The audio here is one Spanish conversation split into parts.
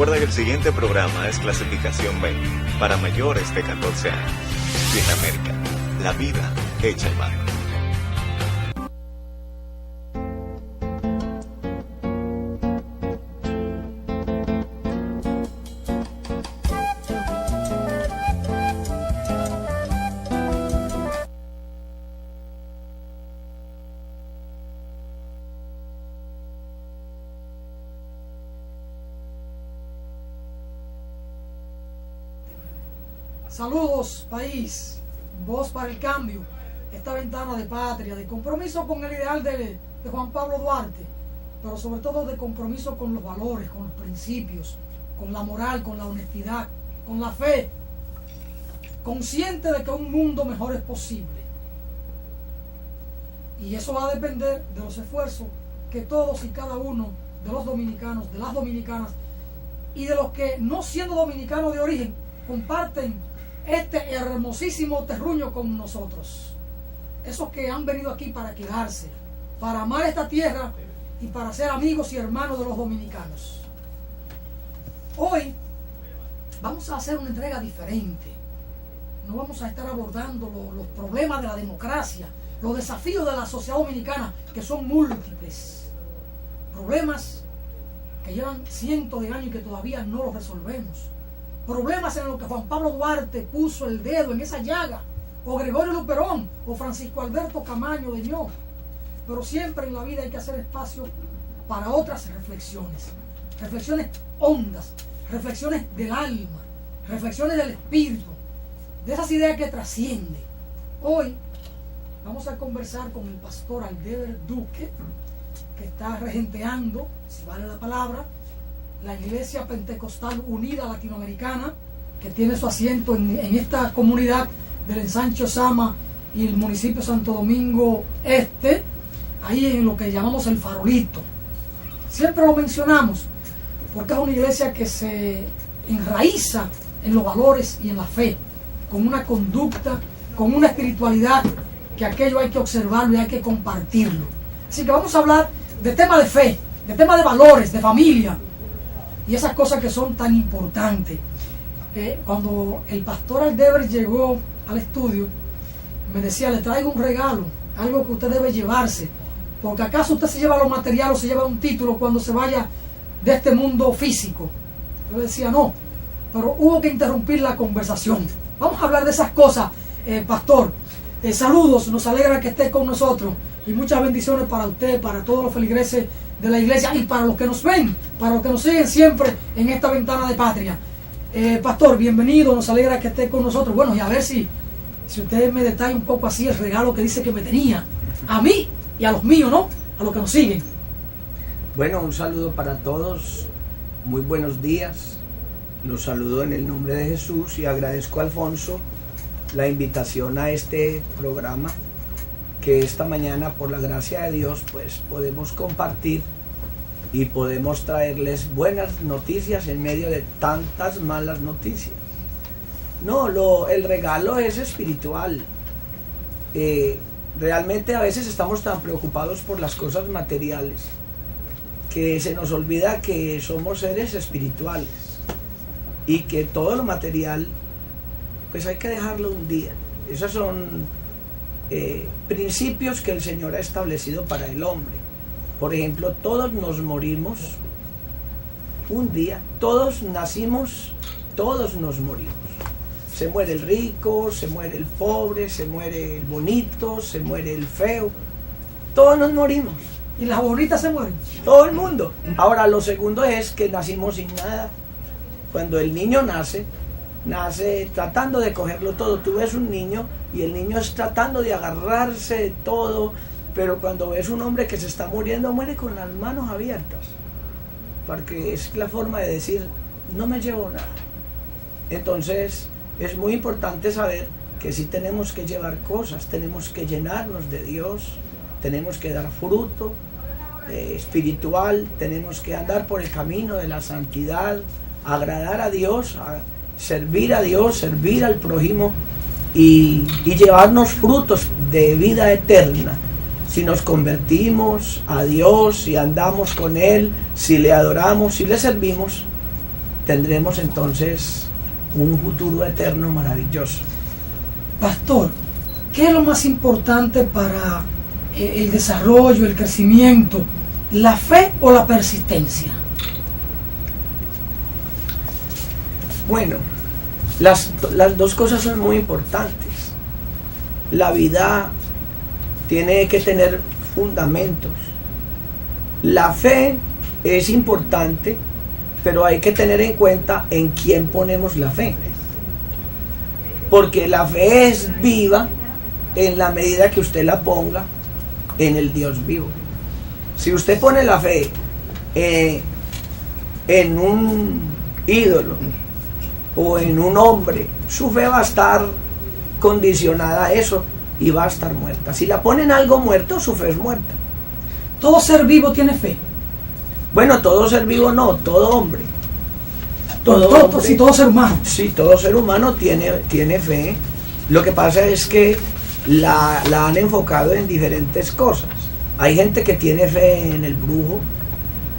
Recuerda que el siguiente programa es clasificación B, para mayores de 14 años. Fin América, la vida hecha en barro. Saludos, país, voz para el cambio, esta ventana de patria, de compromiso con el ideal de Juan Pablo Duarte, pero sobre todo de compromiso con los valores, con los principios, con la moral, con la honestidad, con la fe, consciente de que un mundo mejor es posible. Y eso va a depender de los esfuerzos que todos y cada uno de los dominicanos, de las dominicanas y de los que no siendo dominicanos de origen comparten este hermosísimo terruño con nosotros. Esos que han venido aquí para quedarse, para amar esta tierra y para ser amigos y hermanos de los dominicanos. Hoy vamos a hacer una entrega diferente. No vamos a estar abordando los problemas de la democracia, los desafíos de la sociedad dominicana, que son múltiples. Problemas que llevan cientos de años y que todavía no los resolvemos. Problemas en los que Juan Pablo Duarte puso el dedo en esa llaga, o Gregorio Luperón, o Francisco Alberto Camaño de Ño. Pero siempre en la vida hay que hacer espacio para otras reflexiones. Reflexiones hondas, reflexiones del alma, reflexiones del espíritu, de esas ideas que trascienden. Hoy vamos a conversar con el pastor Aldeber Duque, que está regenteando, si vale la palabra, la Iglesia Pentecostal Unida Latinoamericana, que tiene su asiento en esta comunidad del Ensanche Osama y el municipio de Santo Domingo Este, ahí en lo que llamamos el Farolito. Siempre lo mencionamos porque es una iglesia que se enraiza en los valores y en la fe, con una conducta, con una espiritualidad, que aquello hay que observarlo y hay que compartirlo. Así que vamos a hablar de tema de fe, de tema de valores, de familia, y esas cosas que son tan importantes. Cuando el pastor Aldeber llegó al estudio, me decía: le traigo un regalo, algo que usted debe llevarse, porque acaso usted se lleva los materiales o se lleva un título cuando se vaya de este mundo físico. Yo decía no, pero hubo que interrumpir la conversación. Vamos a hablar de esas cosas, pastor. Saludos, nos alegra que esté con nosotros y muchas bendiciones para usted, para todos los feligreses de la iglesia y para los que nos ven, para los que nos siguen siempre en esta ventana de patria. Pastor, bienvenido, nos alegra que esté con nosotros. Bueno, y a ver si usted me detalla un poco así el regalo que dice que me tenía a mí y a los míos, ¿no? A los que nos siguen. Bueno, un saludo para todos, muy buenos días. Los saludo en el nombre de Jesús y agradezco a Alfonso la invitación a este programa, que esta mañana, por la gracia de Dios, pues podemos compartir y podemos traerles buenas noticias en medio de tantas malas noticias. No, el regalo es espiritual. Realmente a veces estamos tan preocupados por las cosas materiales que se nos olvida que somos seres espirituales y que todo lo material pues hay que dejarlo un día. Esos son principios que el Señor ha establecido para el hombre. Por ejemplo, todos nos morimos un día, todos nacimos, todos nos morimos. Se muere el rico, se muere el pobre, se muere el bonito, se muere el feo, todos nos morimos. ¿Y las bonitas se mueren? Todo el mundo. Ahora, lo segundo es que nacimos sin nada. Cuando el niño nace tratando de cogerlo todo. Tú ves un niño y el niño es tratando de agarrarse de todo, pero cuando ves un hombre que se está muriendo, muere con las manos abiertas, porque es la forma de decir: no me llevo nada. Entonces es muy importante saber que sí tenemos que llevar cosas, tenemos que llenarnos de Dios, tenemos que dar fruto espiritual, tenemos que andar por el camino de la santidad, agradar a Dios, servir a Dios, servir al prójimo y llevarnos frutos de vida eterna. Si nos convertimos a Dios, si andamos con Él, si le adoramos, si le servimos, tendremos entonces un futuro eterno maravilloso. Pastor, ¿qué es lo más importante para el desarrollo, el crecimiento? ¿La fe o la persistencia? Bueno, las dos cosas son muy importantes. La vida tiene que tener fundamentos. La fe es importante, pero hay que tener en cuenta en quién ponemos la fe. Porque la fe es viva en la medida que usted la ponga en el Dios vivo. Si usted pone la fe en un ídolo o en un hombre, su fe va a estar condicionada a eso y va a estar muerta. Si la pone en algo muerto, su fe es muerta. ¿Todo ser vivo tiene fe? Bueno, todo ser vivo no, todo hombre. Sí, todo ser humano. Sí, todo ser humano tiene fe. Lo que pasa es que la han enfocado en diferentes cosas. Hay gente que tiene fe en el brujo,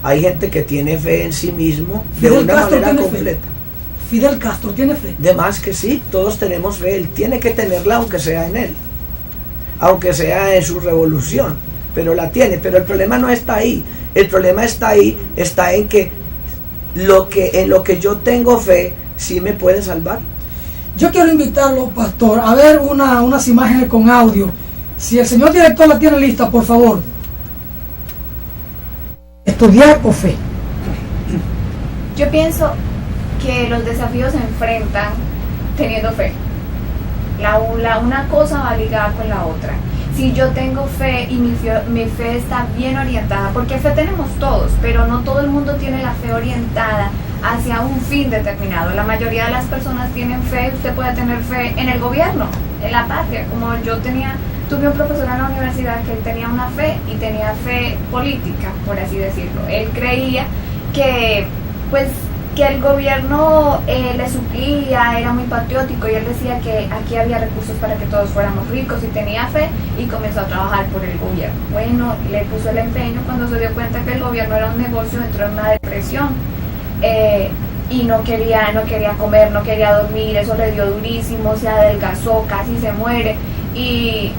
hay gente que tiene fe en sí mismo de Fidel una Castro manera tiene completa. fe. Fidel Castro tiene fe. De más que sí, todos tenemos fe. Él tiene que tenerla aunque sea en él, aunque sea en su revolución, pero la tiene. Pero el problema no está ahí. El problema está en que en lo que yo tengo fe sí me puede salvar. Yo quiero invitarlo, pastor, a ver unas imágenes con audio. Si el señor director la tiene lista, por favor. Estudiar o fe. Yo pienso que los desafíos se enfrentan teniendo fe. Una cosa va ligada con la otra. Si yo tengo fe y mi fe está bien orientada, porque fe tenemos todos, pero no todo el mundo tiene la fe orientada hacia un fin determinado. La mayoría de las personas tienen fe. Usted puede tener fe en el gobierno, en la patria, como yo tuve un profesor en la universidad que él tenía una fe y tenía fe política, por así decirlo. Él creía que el gobierno le suplía, era muy patriótico, y él decía que aquí había recursos para que todos fuéramos ricos, y tenía fe y comenzó a trabajar por el gobierno. Bueno, le puso el empeño. Cuando se dio cuenta que el gobierno era un negocio, entró en una depresión y no quería comer, no quería dormir. Eso le dio durísimo, se adelgazó, casi se muere, y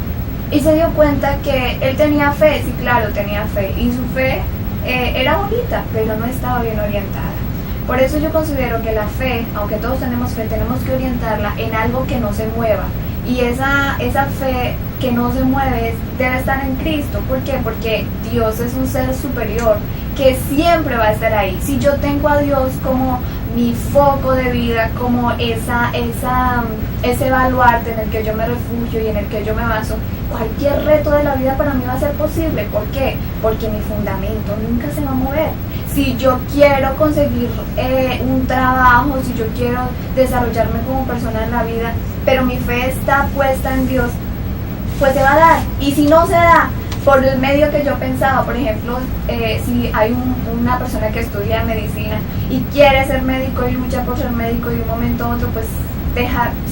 se dio cuenta que él tenía fe. Sí, claro, tenía fe, y su fe era bonita, pero no estaba bien orientada. Por eso yo considero que la fe, aunque todos tenemos fe, tenemos que orientarla en algo que no se mueva. Y esa fe que no se mueve debe estar en Cristo. ¿Por qué? Porque Dios es un ser superior que siempre va a estar ahí. Si yo tengo a Dios como mi foco de vida, como ese baluarte en el que yo me refugio y en el que yo me baso, cualquier reto de la vida para mí va a ser posible. ¿Por qué? Porque mi fundamento nunca se va a mover. Si yo quiero conseguir un trabajo, si yo quiero desarrollarme como persona en la vida, pero mi fe está puesta en Dios, pues se va a dar. Y si no se da por el medio que yo pensaba, por ejemplo, si hay una persona que estudia medicina y quiere ser médico y lucha por ser médico, y de un momento a otro pues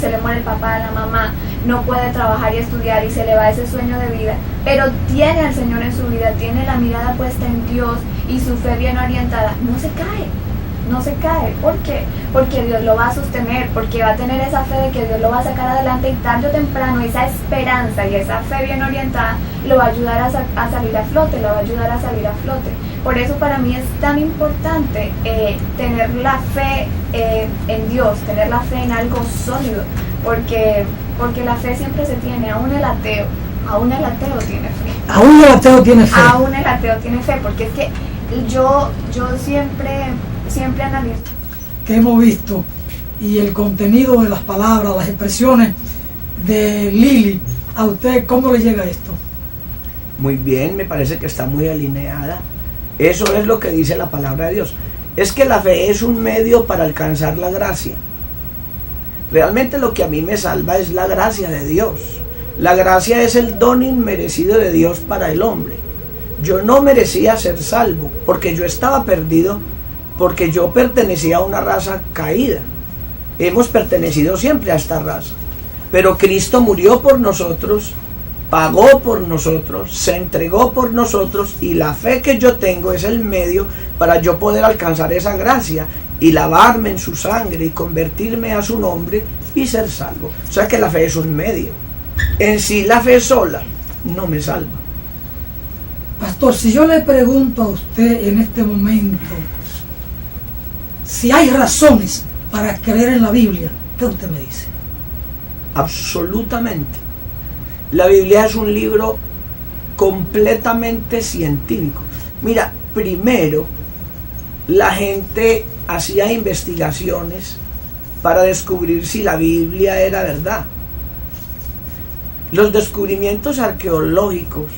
se le muere el papá, la mamá, no puede trabajar y estudiar y se le va ese sueño de vida, pero tiene al Señor en su vida, tiene la mirada puesta en Dios y su fe bien orientada, no se cae. ¿Por qué? Porque Dios lo va a sostener, porque va a tener esa fe de que Dios lo va a sacar adelante, y tarde o temprano esa esperanza y esa fe bien orientada lo va a ayudar a salir a flote, Por eso para mí es tan importante tener la fe en Dios, tener la fe en algo sólido, porque la fe siempre se tiene. Aún el ateo tiene fe. Aún el ateo tiene fe, porque es que yo siempre analizo que hemos visto y el contenido de las palabras, las expresiones de Lili. ¿A usted cómo le llega esto? Muy bien, me parece que está muy alineada. Eso es lo que dice la palabra de Dios. Es que la fe es un medio para alcanzar la gracia. Realmente lo que a mí me salva es la gracia de Dios. La gracia es el don inmerecido de Dios para el hombre. Yo no merecía ser salvo porque yo estaba perdido, porque yo pertenecía a una raza caída. Hemos pertenecido siempre a esta raza. Pero Cristo murió por nosotros, pagó por nosotros, se entregó por nosotros, y la fe que yo tengo es el medio para yo poder alcanzar esa gracia y lavarme en su sangre y convertirme a su nombre y ser salvo. O sea que la fe es un medio. En sí la fe sola no me salva. Pastor, si yo le pregunto a usted en este momento si hay razones para creer en la Biblia, ¿qué usted me dice? Absolutamente. La Biblia es un libro completamente científico. Mira, primero la gente hacía investigaciones para descubrir si la Biblia era verdad. Los descubrimientos arqueológicos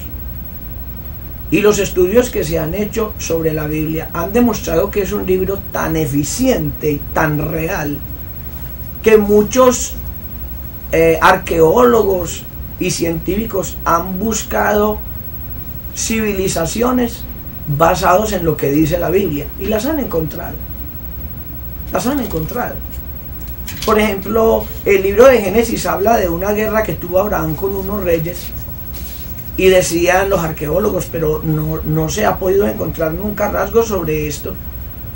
y los estudios que se han hecho sobre la Biblia han demostrado que es un libro tan eficiente y tan real que muchos arqueólogos y científicos han buscado civilizaciones basados en lo que dice la Biblia y las han encontrado. Las han encontrado. Por ejemplo, el libro de Génesis habla de una guerra que tuvo Abraham con unos reyes y decían los arqueólogos, pero no se ha podido encontrar nunca rasgos sobre esto.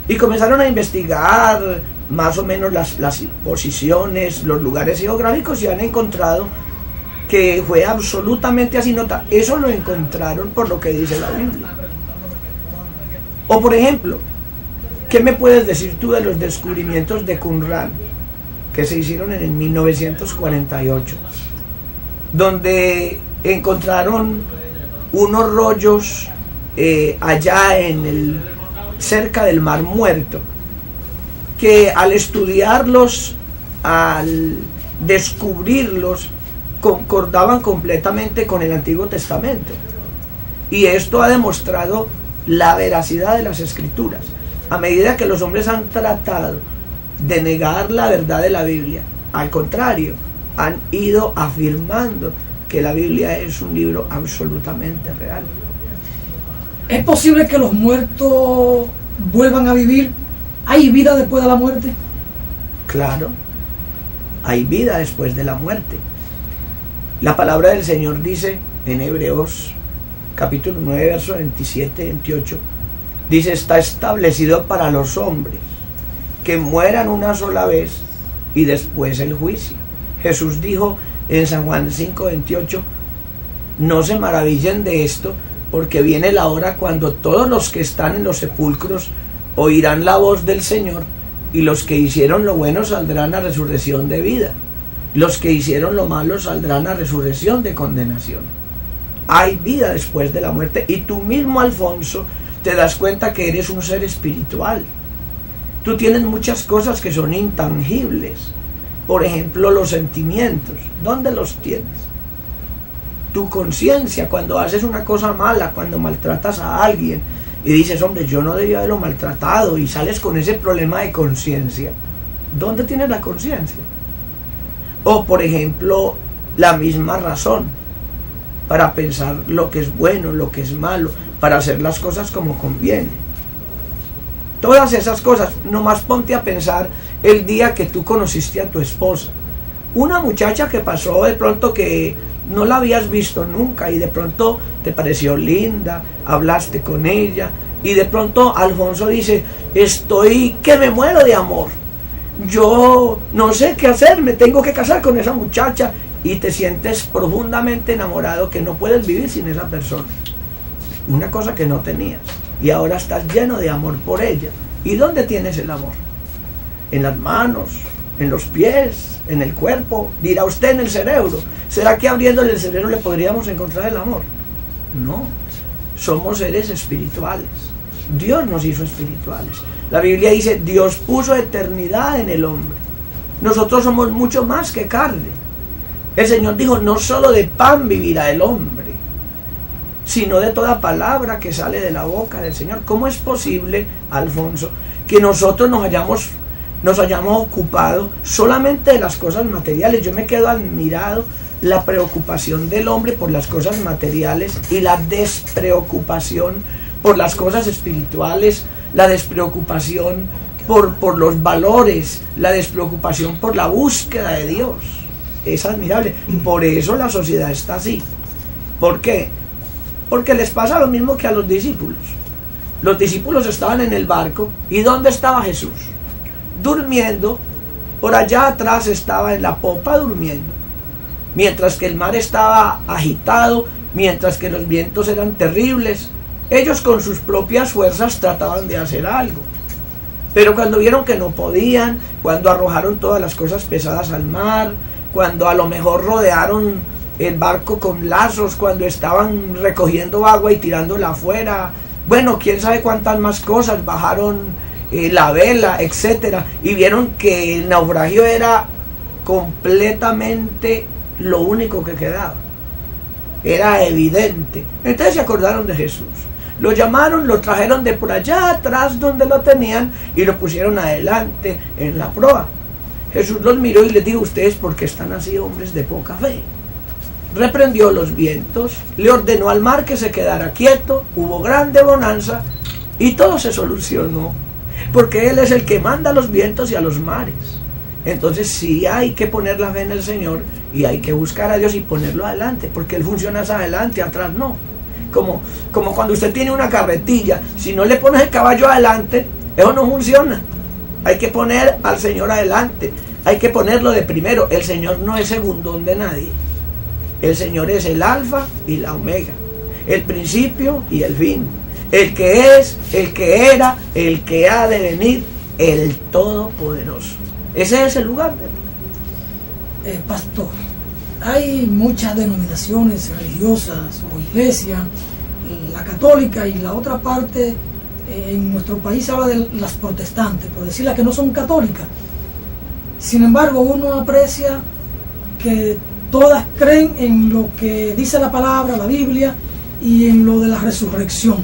Y comenzaron a investigar más o menos las posiciones, los lugares geográficos y han encontrado que fue absolutamente así. Nota, eso lo encontraron por lo que dice la Biblia. O por ejemplo, ¿qué me puedes decir tú de los descubrimientos de Qumran que se hicieron en el 1948? Donde encontraron unos rollos allá cerca del Mar Muerto, que al estudiarlos, al descubrirlos, concordaban completamente con el Antiguo Testamento. Y esto ha demostrado la veracidad de las Escrituras. A medida que los hombres han tratado de negar la verdad de la Biblia, al contrario, han ido afirmando que la Biblia es un libro absolutamente real. ¿Es posible que los muertos vuelvan a vivir? ¿Hay vida después de la muerte? Claro, hay vida después de la muerte. La palabra del Señor dice en Hebreos capítulo 9, verso 27 y 28, dice: está establecido para los hombres que mueran una sola vez y después el juicio. Jesús dijo en San Juan 5, 28, no se maravillen de esto, porque viene la hora cuando todos los que están en los sepulcros oirán la voz del Señor, y los que hicieron lo bueno saldrán a resurrección de vida, los que hicieron lo malo saldrán a resurrección de condenación. Hay vida después de la muerte, y tú mismo, Alfonso, te das cuenta que eres un ser espiritual. Tú tienes muchas cosas que son intangibles. Por ejemplo, los sentimientos. ¿Dónde los tienes? Tu conciencia, cuando haces una cosa mala, cuando maltratas a alguien y dices, hombre, yo no debía haberlo maltratado, y sales con ese problema de conciencia. ¿Dónde tienes la conciencia? O, por ejemplo, la misma razón para pensar lo que es bueno, lo que es malo, para hacer las cosas como conviene. Todas esas cosas, nomás ponte a pensar el día que tú conociste a tu esposa. Una muchacha que pasó de pronto que no la habías visto nunca y de pronto te pareció linda, hablaste con ella y de pronto Alfonso dice, estoy que me muero de amor. Yo no sé qué hacer, me tengo que casar con esa muchacha, y te sientes profundamente enamorado que no puedes vivir sin esa persona. Una cosa que no tenías. Y ahora estás lleno de amor por ella. ¿Y dónde tienes el amor? En las manos, en los pies, en el cuerpo. Dirá usted, en el cerebro. ¿Será que abriéndole el cerebro le podríamos encontrar el amor? No. Somos seres espirituales. Dios nos hizo espirituales. La Biblia dice, Dios puso eternidad en el hombre. Nosotros somos mucho más que carne. El Señor dijo, no solo de pan vivirá el hombre, sino de toda palabra que sale de la boca del Señor. ¿Cómo es posible, Alfonso, que nosotros nos hayamos ocupado solamente de las cosas materiales? Yo me quedo admirado la preocupación del hombre por las cosas materiales y la despreocupación por las cosas espirituales, la despreocupación por los valores, la despreocupación por la búsqueda de Dios. Es admirable. Por eso la sociedad está así. ¿Por qué? Porque les pasa lo mismo que a los discípulos. Los discípulos estaban en el barco, ¿y dónde estaba Jesús? durmiendo, por allá atrás estaba en la popa durmiendo, mientras que el mar estaba agitado, mientras que los vientos eran terribles. Ellos con sus propias fuerzas trataban de hacer algo, pero cuando vieron que no podían, cuando arrojaron todas las cosas pesadas al mar, cuando a lo mejor rodearon el barco con lazos, cuando estaban recogiendo agua y tirándola afuera, bueno, quién sabe cuántas más cosas, bajaron la vela, etcétera, y vieron que el naufragio era completamente lo único que quedaba, era evidente. Entonces se acordaron de Jesús, lo llamaron, lo trajeron de por allá atrás donde lo tenían y lo pusieron adelante en la proa. Jesús los miró y les dijo: ustedes, ¿por qué están así, hombres de poca fe? Reprendió los vientos, le ordenó al mar que se quedara quieto, hubo grande bonanza y todo se solucionó, porque Él es el que manda a los vientos y a los mares. Entonces sí hay que poner la fe en el Señor y hay que buscar a Dios y ponerlo adelante, porque Él funciona hacia adelante, atrás no. Como cuando usted tiene una carretilla, si no le pones el caballo adelante, eso no funciona. Hay que poner al Señor adelante, hay que ponerlo de primero. El Señor no es segundón de nadie. El Señor es el alfa y la omega, el principio y el fin, el que es, el que era, el que ha de venir, el todopoderoso. Ese es el lugar de él. Pastor, hay muchas denominaciones religiosas o iglesias, la católica y la otra parte. En nuestro país se habla de las protestantes, por decirlas que no son católicas. Sin embargo, uno aprecia que todas creen en lo que dice la palabra, la Biblia, y en lo de la resurrección.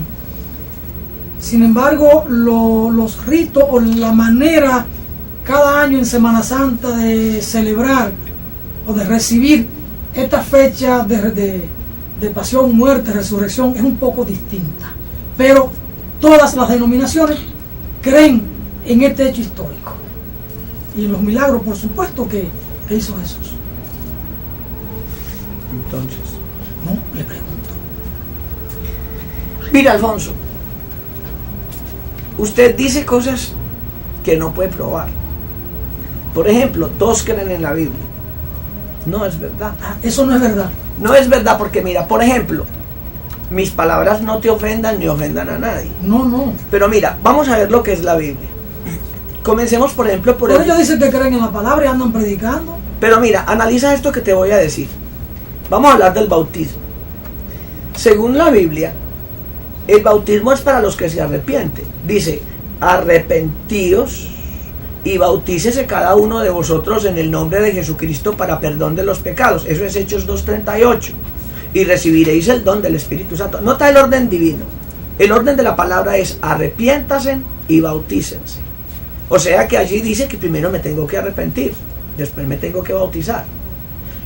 Sin embargo, los ritos o la manera cada año en Semana Santa de celebrar o de recibir esta fecha de pasión, muerte, resurrección es un poco distinta. Pero todas las denominaciones creen en este hecho histórico y en los milagros, por supuesto, que hizo Jesús. Entonces, No, le pregunto. mira, Alfonso, usted dice cosas que no puede probar. Por ejemplo, todos creen en la Biblia. No es verdad. Eso no es verdad. No es verdad, porque mira, por ejemplo, mis palabras no te ofendan ni ofendan a nadie. No. Pero mira, vamos a ver lo que es la Biblia. Comencemos, por ejemplo, por Pero ellos dicen que creen en la palabra y andan predicando. Pero mira, analiza esto que te voy a decir. Vamos a hablar del bautismo. Según la Biblia, el bautismo es para los que se arrepienten. Dice: arrepentíos y bautícese cada uno de vosotros en el nombre de Jesucristo para perdón de los pecados. Eso es Hechos 2:38. Y recibiréis el don del Espíritu Santo. Nota el orden divino. El orden de la palabra es: arrepiéntase y bautícense. O sea que allí dice que primero me tengo que arrepentir, después me tengo que bautizar.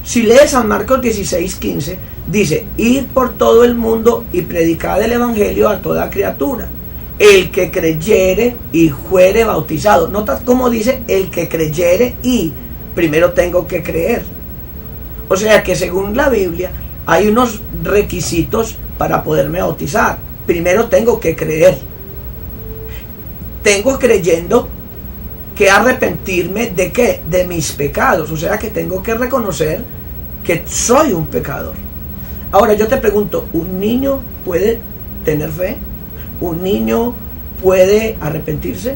Si lees San Marcos 16:15, dice: id por todo el mundo y predicad el evangelio a toda criatura. El que creyere y fuere bautizado. Nota cómo dice el que creyere y primero tengo que creer. O sea que según la Biblia hay unos requisitos para poderme bautizar. Primero tengo que creer. Tengo creyendo que arrepentirme de ¿qué? De mis pecados. O sea que tengo que reconocer que soy un pecador. Ahora yo te pregunto, ¿un niño puede tener fe? ¿Un niño puede arrepentirse?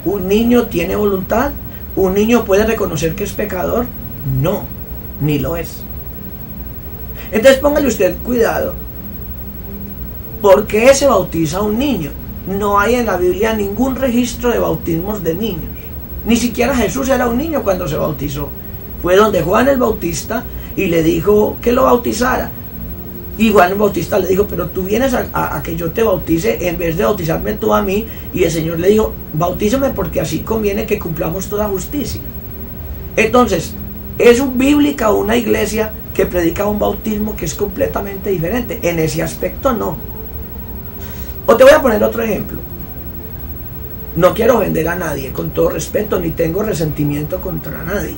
¿Un niño tiene voluntad? ¿Un niño puede reconocer que es pecador? No, ni lo es. Entonces póngale usted cuidado. ¿Por qué se bautiza a un niño? No hay en la Biblia ningún registro de bautismos de niños. Ni siquiera Jesús era un niño cuando se bautizó. Fue donde Juan el Bautista y le dijo que lo bautizara. Y Juan el Bautista le dijo: pero tú vienes a que yo te bautice en vez de bautizarme tú a mí. Y el Señor le dijo: bautízame porque así conviene que cumplamos toda justicia. Entonces, es bíblica una iglesia que predica un bautismo que es completamente diferente. En ese aspecto no. O te voy a poner otro ejemplo. No quiero ofender a nadie, con todo respeto, ni tengo resentimiento contra nadie.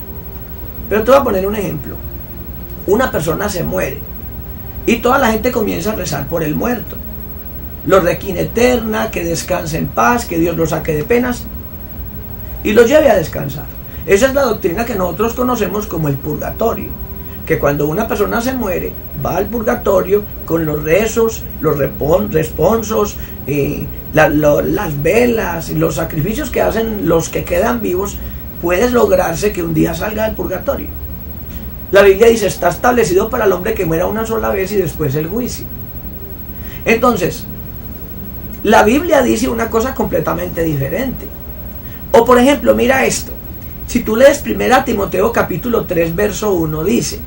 Pero te voy a poner un ejemplo. Una persona se muere y toda la gente comienza a rezar por el muerto. Lo requiem eterna, que descanse en paz, que Dios lo saque de penas. y lo lleve a descansar. Esa es la doctrina que nosotros conocemos como el purgatorio, que cuando una persona se muere, va al purgatorio con los rezos, los responsos, las velas y los sacrificios que hacen los que quedan vivos, puede lograrse que un día salga del purgatorio. La Biblia dice, está establecido para el hombre que muera una sola vez y después el juicio. Entonces, la Biblia dice una cosa completamente diferente. O por ejemplo, mira esto. Si tú lees 1 Timoteo capítulo 3, verso 1, dice,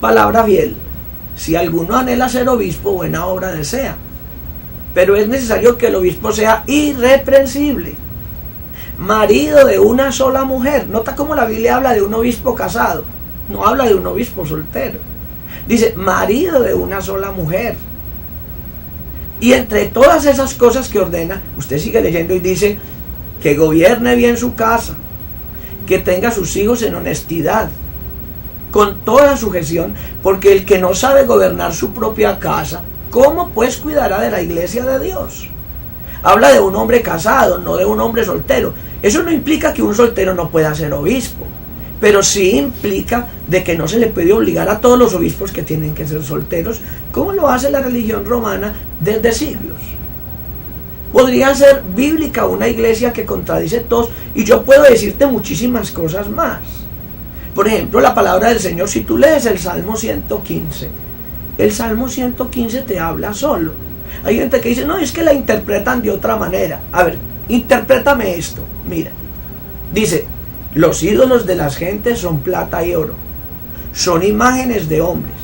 palabra fiel, si alguno anhela ser obispo, buena obra desea. Pero es necesario que el obispo sea irreprensible, marido de una sola mujer. Nota cómo la Biblia habla de un obispo casado, no habla de un obispo soltero. Dice, marido de una sola mujer. Y entre todas esas cosas que ordena, usted sigue leyendo y dice, que gobierne bien su casa, que tenga sus hijos en honestidad, con toda sujeción, porque el que no sabe gobernar su propia casa, ¿cómo pues cuidará de la iglesia de Dios? Habla de un hombre casado, no de un hombre soltero. Eso no implica que un soltero no pueda ser obispo, pero sí implica de que no se le puede obligar a todos los obispos que tienen que ser solteros, como lo hace la religión romana desde siglos. Podría ser bíblica una iglesia que contradice todos, y yo puedo decirte muchísimas cosas más. Por ejemplo, la palabra del Señor, si tú lees el Salmo 115, el Salmo 115 te habla solo. Hay gente que dice, no, es que la interpretan de otra manera. A ver, interprétame esto. Mira, dice, los ídolos de las gentes son plata y oro, son imágenes de hombres,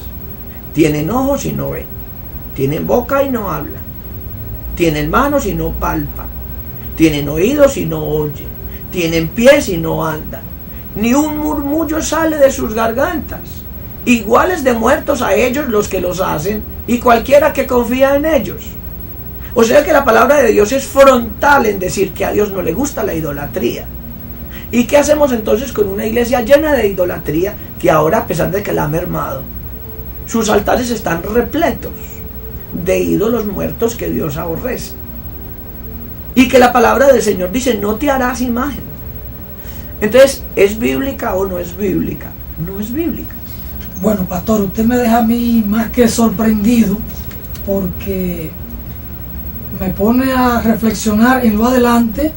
tienen ojos y no ven, tienen boca y no hablan, tienen manos y no palpan, tienen oídos y no oyen, tienen pies y no andan, ni un murmullo sale de sus gargantas. Iguales de muertos a ellos los que los hacen, y cualquiera que confía en ellos. O sea que la palabra de Dios es frontal en decir que a Dios no le gusta la idolatría. ¿Y qué hacemos entonces con una iglesia llena de idolatría, que ahora, a pesar de que la ha mermado, sus altares están repletos de ídolos muertos que Dios aborrece? Y que la palabra del Señor dice, no te harás imagen. Entonces, ¿es bíblica o no es bíblica? No es bíblica. Bueno, pastor, usted me deja a mí más que sorprendido, porque me pone a reflexionar en lo adelante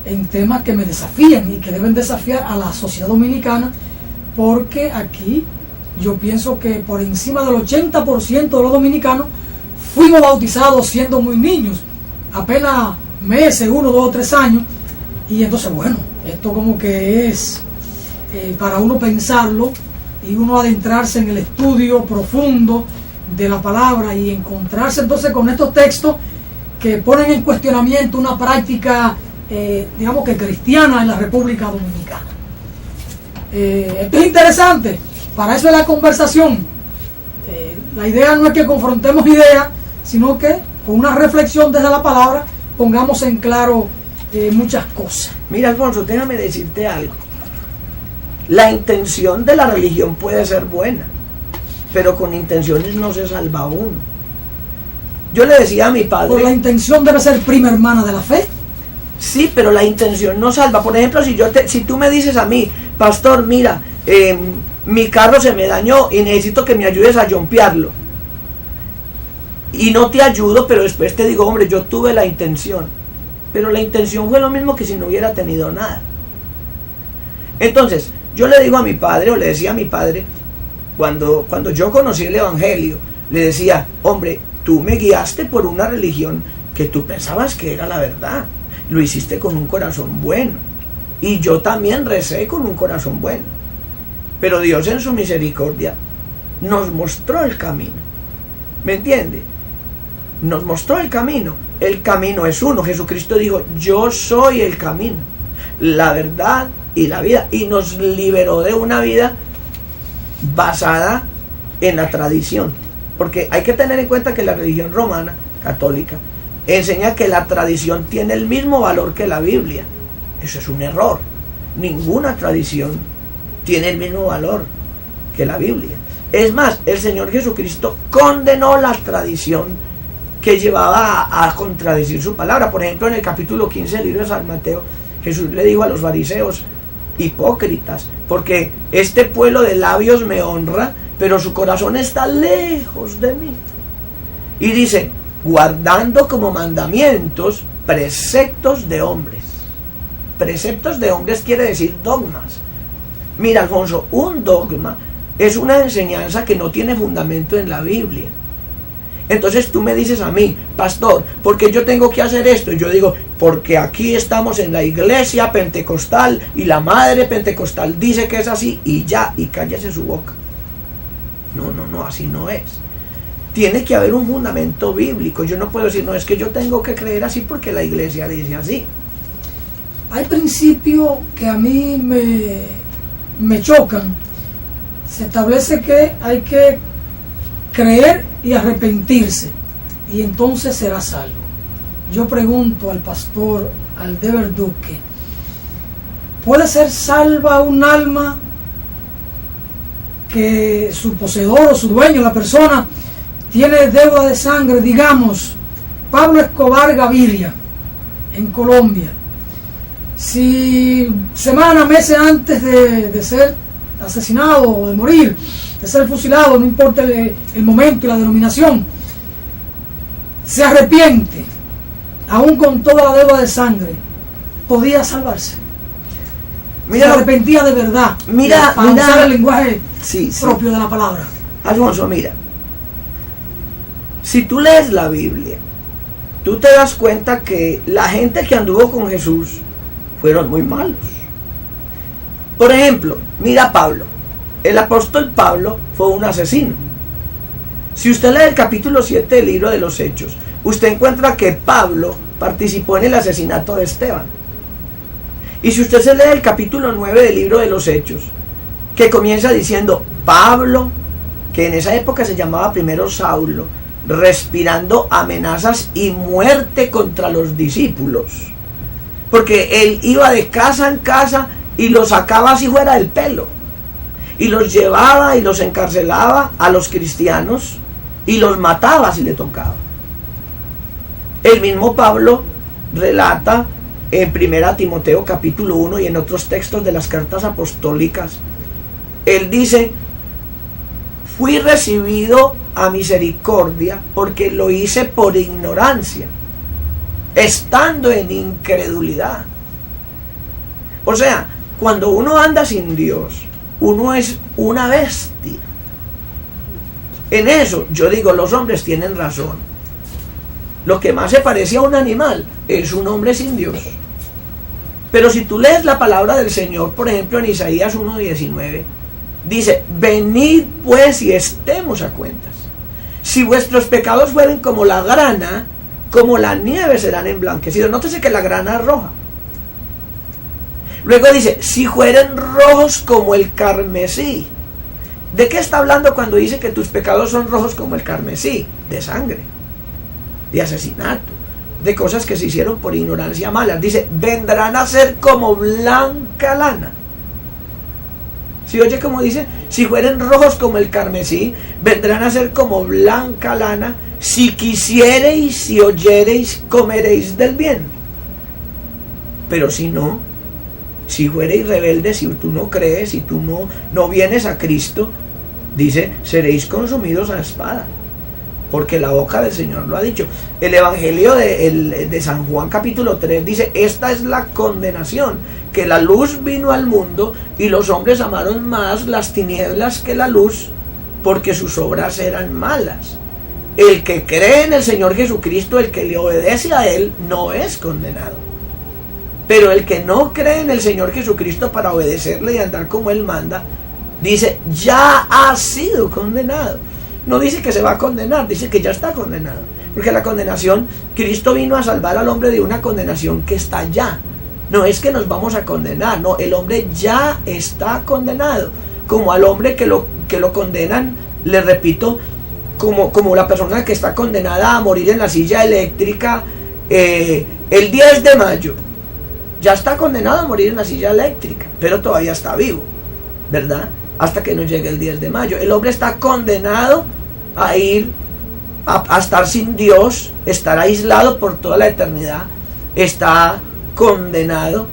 en temas que me desafían y que deben desafiar a la sociedad dominicana, porque aquí yo pienso que por encima del 80% de los dominicanos fuimos bautizados siendo muy niños, apenas meses, 1, 2 o 3 años, y entonces bueno, esto como que es para uno pensarlo y uno adentrarse en el estudio profundo de la palabra y encontrarse entonces con estos textos que ponen en cuestionamiento una práctica digamos que cristiana en la República Dominicana. Esto es interesante, para eso es la conversación. La idea no es que confrontemos ideas, sino que con una reflexión desde la palabra pongamos en claro muchas cosas. Mira, Alfonso, déjame decirte algo. La intención de la religión puede ser buena, pero con intenciones no se salva uno. Yo le decía a mi padre... ¿Por la intención debe ser prima hermana de la fe? Sí, pero la intención no salva. Por ejemplo, si tú me dices a mí, pastor, mira, mi carro se me dañó y necesito que me ayudes a jumpearlo, y no te ayudo, pero después te digo, hombre, yo tuve la intención, pero la intención fue lo mismo que si no hubiera tenido nada. Entonces, yo le digo a mi padre, o le decía a mi padre, cuando yo conocí el Evangelio, le decía, hombre, tú me guiaste por una religión que tú pensabas que era la verdad, lo hiciste con un corazón bueno, y yo también recé con un corazón bueno, pero Dios en su misericordia nos mostró el camino, ¿me entiende? Nos mostró el camino es uno. Jesucristo dijo, yo soy el camino, la verdad y la vida, y nos liberó de una vida basada en la tradición, porque hay que tener en cuenta que la religión romana católica enseña que la tradición tiene el mismo valor que la Biblia. Eso es un error. Ninguna tradición tiene el mismo valor que la Biblia. Es más, el Señor Jesucristo condenó la tradición que llevaba a contradecir su palabra. Por ejemplo, en el capítulo 15 del libro de San Mateo, Jesús le dijo a los fariseos: hipócritas, porque este pueblo de labios me honra, pero su corazón está lejos de mí. Y dice: guardando como mandamientos preceptos de hombres. Preceptos de hombres quiere decir dogmas. Mira, Alfonso, un dogma es una enseñanza que no tiene fundamento en la Biblia. Entonces tú me dices a mí: pastor, ¿por qué yo tengo que hacer esto? Y yo digo: porque aquí estamos en la iglesia pentecostal y la madre pentecostal dice que es así, y ya, y cállese su boca. No, así no es. Tiene que haber un fundamento bíblico. Yo no puedo decir: no, es que yo tengo que creer así porque la iglesia dice así. Hay principios que a mí me chocan. Se establece que hay que creer y arrepentirse, y entonces será salvo. Yo pregunto al pastor Aldever Duque: ¿puede ser salva un alma que su poseedor o su dueño, la persona, tiene deuda de sangre? Digamos, Pablo Escobar Gaviria, en Colombia. Si meses antes de ser asesinado o de morir, de ser fusilado, no importa el momento y la denominación, se arrepiente, aún con toda la deuda de sangre, podía salvarse. Se arrepentía de verdad, para usar el lenguaje propio de la palabra. Alfonso, mira, si tú lees la Biblia, tú te das cuenta que la gente que anduvo con Jesús fueron muy malos. Por ejemplo, mira a Pablo. El apóstol Pablo fue un asesino. Si usted lee el capítulo 7 del libro de los Hechos, usted encuentra que Pablo participó en el asesinato de Esteban. Y si usted se lee el capítulo 9 del libro de los Hechos, que comienza diciendo: Pablo, que en esa época se llamaba primero Saulo, respirando amenazas y muerte contra los discípulos, porque él iba de casa en casa y los sacaba así fuera del pelo, y los llevaba y los encarcelaba a los cristianos y los mataba si le tocaba. El mismo Pablo relata en 1 Timoteo capítulo 1 y en otros textos de las cartas apostólicas, él dice: fui recibido a misericordia porque lo hice por ignorancia, estando en incredulidad. O sea, cuando uno anda sin Dios, uno es una bestia. En eso yo digo, los hombres tienen razón. Lo que más se parece a un animal es un hombre sin Dios. Pero si tú lees la palabra del Señor, por ejemplo en Isaías 1:19, dice: venid pues y estemos a cuentas. Si vuestros pecados fueren como la grana, como la nieve serán emblanquecidos. Nótese que la grana es roja. Luego dice: si fueren rojos como el carmesí. ¿De qué está hablando cuando dice que tus pecados son rojos como el carmesí? De sangre, de asesinato, de cosas que se hicieron por ignorancia malas. Dice: vendrán a ser como blanca lana. ¿Sí oye cómo dice? Si fueren rojos como el carmesí, vendrán a ser como blanca lana. Si quisiereis, si oyereis, comeréis del bien. Pero si no, si fuereis rebeldes, si tú no crees, si tú no vienes a Cristo, dice: seréis consumidos a espada. Porque la boca del Señor lo ha dicho. El Evangelio de San Juan capítulo 3 dice: esta es la condenación, que la luz vino al mundo y los hombres amaron más las tinieblas que la luz, porque sus obras eran malas. El que cree en el Señor Jesucristo, el que le obedece a Él, no es condenado. Pero el que no cree en el Señor Jesucristo para obedecerle y andar como Él manda, dice: ya ha sido condenado. No dice que se va a condenar, dice que ya está condenado. Porque la condenación, Cristo vino a salvar al hombre de una condenación que está ya. No es que nos vamos a condenar, no, el hombre ya está condenado. Como al hombre que lo condenan, le repito, como la persona que está condenada a morir en la silla eléctrica el 10 de mayo. Ya está condenado a morir en la silla eléctrica, pero todavía está vivo, ¿verdad? Hasta que no llegue el 10 de mayo. El hombre está condenado a ir a estar sin Dios, estar aislado por toda la eternidad. Está condenado